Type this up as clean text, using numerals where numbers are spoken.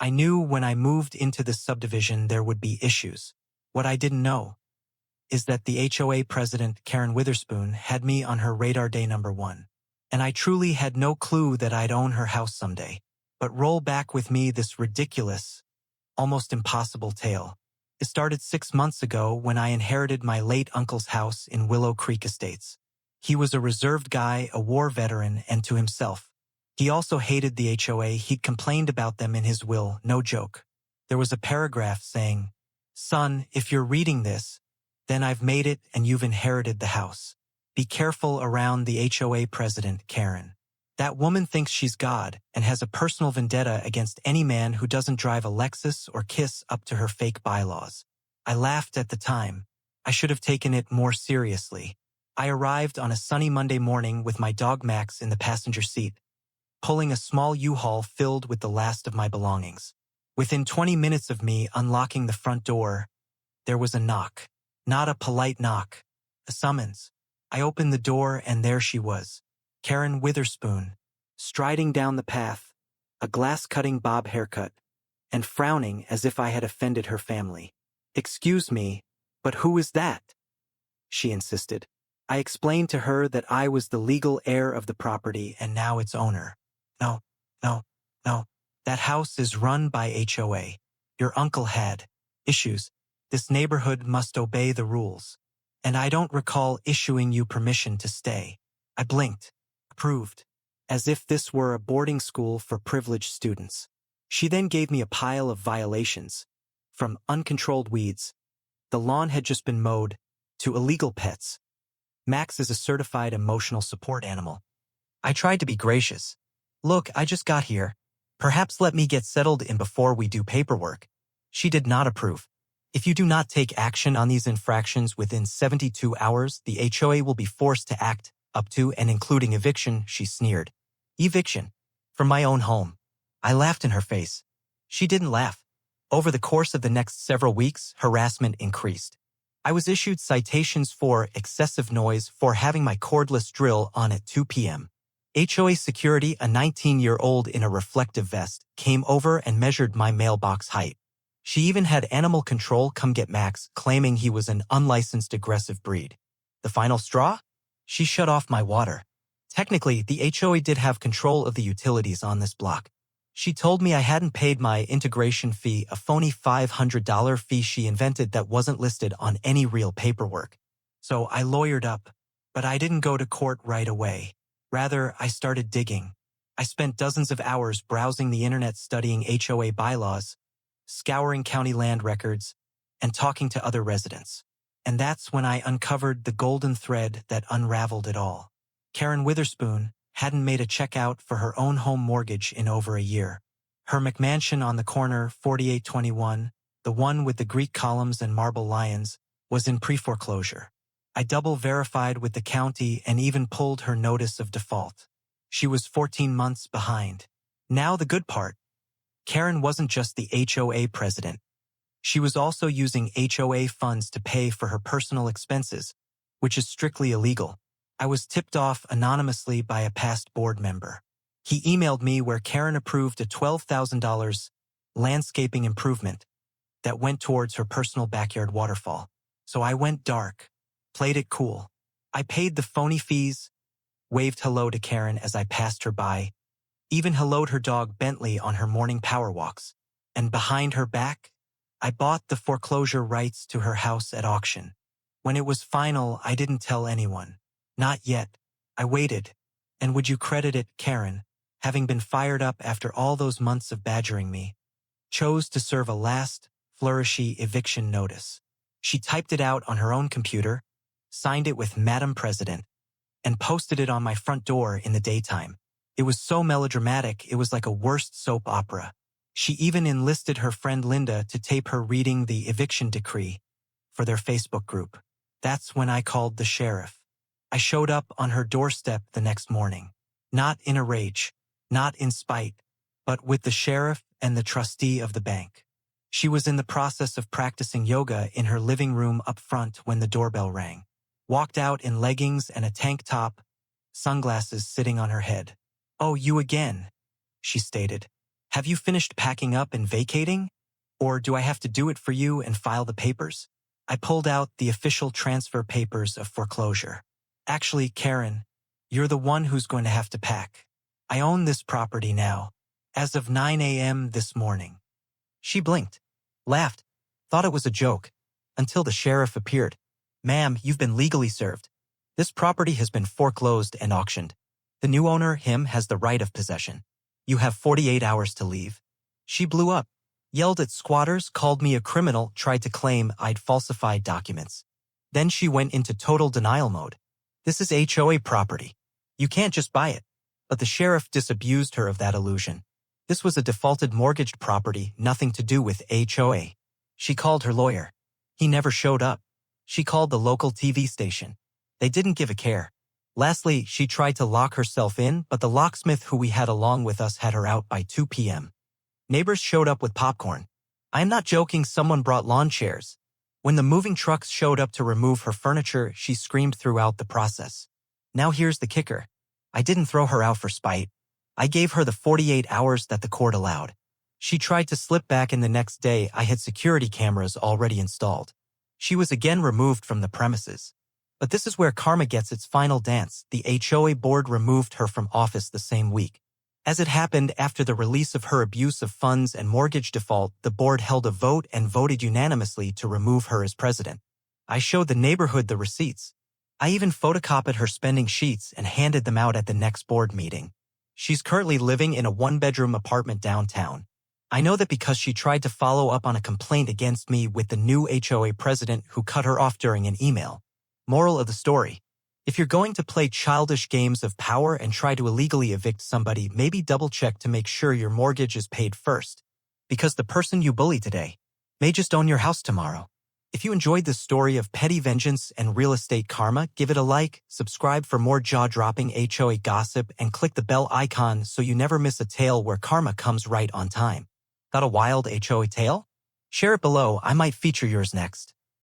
I knew when I moved into this subdivision there would be issues. What I didn't know is that the HOA president, Karen Witherspoon, had me on her radar day number 1. And I truly had no clue that I'd own her house someday. But roll back with me this ridiculous, almost impossible tale. It started 6 months ago when I inherited my late uncle's house in Willow Creek Estates. He was a reserved guy, a war veteran, and to himself. He also hated the HOA. He'd complained about them in his will, no joke. There was a paragraph saying, "Son, if you're reading this, then I've made it and you've inherited the house. Be careful around the HOA president, Karen. That woman thinks she's God and has a personal vendetta against any man who doesn't drive a Lexus or kiss up to her fake bylaws." I laughed at the time. I should have taken it more seriously. I arrived on a sunny Monday morning with my dog Max in the passenger seat, pulling a small U-Haul filled with the last of my belongings. Within 20 minutes of me unlocking the front door, there was a knock. Not a polite knock, a summons. I opened the door and there she was, Karen Witherspoon, striding down the path, a glass-cutting bob haircut, and frowning as if I had offended her family. "Excuse me, but who is that?" she insisted. I explained to her that I was the legal heir of the property and now its owner. No. That house is run by HOA. Your uncle had issues. This neighborhood must obey the rules. And I don't recall issuing you permission to stay. I blinked, approved, as if this were a boarding school for privileged students. She then gave me a pile of violations, from uncontrolled weeds, the lawn had just been mowed, to illegal pets. Max is a certified emotional support animal. I tried to be gracious. "Look, I just got here. Perhaps let me get settled in before we do paperwork." She did not approve. "If you do not take action on these infractions within 72 hours, the HOA will be forced to act, up to and including eviction," she sneered. "Eviction? From my own home?" I laughed in her face. She didn't laugh. Over the course of the next several weeks, harassment increased. I was issued citations for excessive noise for having my cordless drill on at 2 p.m. HOA security, a 19-year-old in a reflective vest, came over and measured my mailbox height. She even had animal control come get Max, claiming he was an unlicensed aggressive breed. The final straw? She shut off my water. Technically, the HOA did have control of the utilities on this block. She told me I hadn't paid my integration fee, a phony $500 fee she invented that wasn't listed on any real paperwork. So I lawyered up, but I didn't go to court right away. Rather, I started digging. I spent dozens of hours browsing the internet studying HOA bylaws, scouring county land records, and talking to other residents. And that's when I uncovered the golden thread that unraveled it all. Karen Witherspoon hadn't made a check out for her own home mortgage in over a year. Her McMansion on the corner, 4821, the one with the Greek columns and marble lions, was in pre-foreclosure. I double-verified with the county and even pulled her notice of default. She was 14 months behind. Now the good part. Karen wasn't just the HOA president. She was also using HOA funds to pay for her personal expenses, which is strictly illegal. I was tipped off anonymously by a past board member. He emailed me where Karen approved a $12,000 landscaping improvement that went towards her personal backyard waterfall. So I went dark, played it cool. I paid the phony fees, waved hello to Karen as I passed her by, even helloed her dog Bentley on her morning power walks. And behind her back, I bought the foreclosure rights to her house at auction. When it was final, I didn't tell anyone. Not yet. I waited. And would you credit it, Karen, having been fired up after all those months of badgering me, chose to serve a last, flourishy eviction notice. She typed it out on her own computer, signed it with Madam President, and posted it on my front door in the daytime. It was so melodramatic, it was like a worst soap opera. She even enlisted her friend Linda to tape her reading the eviction decree for their Facebook group. That's when I called the sheriff. I showed up on her doorstep the next morning, not in a rage, not in spite, but with the sheriff and the trustee of the bank. She was in the process of practicing yoga in her living room up front when the doorbell rang. Walked out in leggings and a tank top, sunglasses sitting on her head. "Oh, you again," she stated. Have you finished packing up and vacating? Or do I have to do it for you and file the papers? I pulled out the official transfer papers of foreclosure. Actually, Karen, you're the one who's going to have to pack. I own this property now, as of 9 a.m. this morning. She blinked, laughed, thought it was a joke, until the sheriff appeared. Ma'am, you've been legally served. This property has been foreclosed and auctioned. The new owner, him, has the right of possession. You have 48 hours to leave. She blew up, yelled at squatters, called me a criminal, tried to claim I'd falsified documents. Then she went into total denial mode. This is HOA property. You can't just buy it. But the sheriff disabused her of that illusion. This was a defaulted mortgaged property, nothing to do with HOA. She called her lawyer. He never showed up. She called the local TV station. They didn't give a care. Lastly, she tried to lock herself in, but the locksmith who we had along with us had her out by 2 p.m. Neighbors showed up with popcorn. I am not joking, someone brought lawn chairs. When the moving trucks showed up to remove her furniture, she screamed throughout the process. Now here's the kicker. I didn't throw her out for spite. I gave her the 48 hours that the court allowed. She tried to slip back, and the next day I had security cameras already installed. She was again removed from the premises. But this is where karma gets its final dance. The HOA board removed her from office the same week. As it happened, after the release of her abuse of funds and mortgage default, the board held a vote and voted unanimously to remove her as president. I showed the neighborhood the receipts. I even photocopied her spending sheets and handed them out at the next board meeting. She's currently living in a one-bedroom apartment downtown. I know that because she tried to follow up on a complaint against me with the new HOA president who cut her off during an email. Moral of the story: if you're going to play childish games of power and try to illegally evict somebody, maybe double-check to make sure your mortgage is paid first. Because the person you bully today may just own your house tomorrow. If you enjoyed this story of petty vengeance and real estate karma, give it a like, subscribe for more jaw-dropping HOA gossip, and click the bell icon so you never miss a tale where karma comes right on time. Got a wild HOA tale? Share it below, I might feature yours next.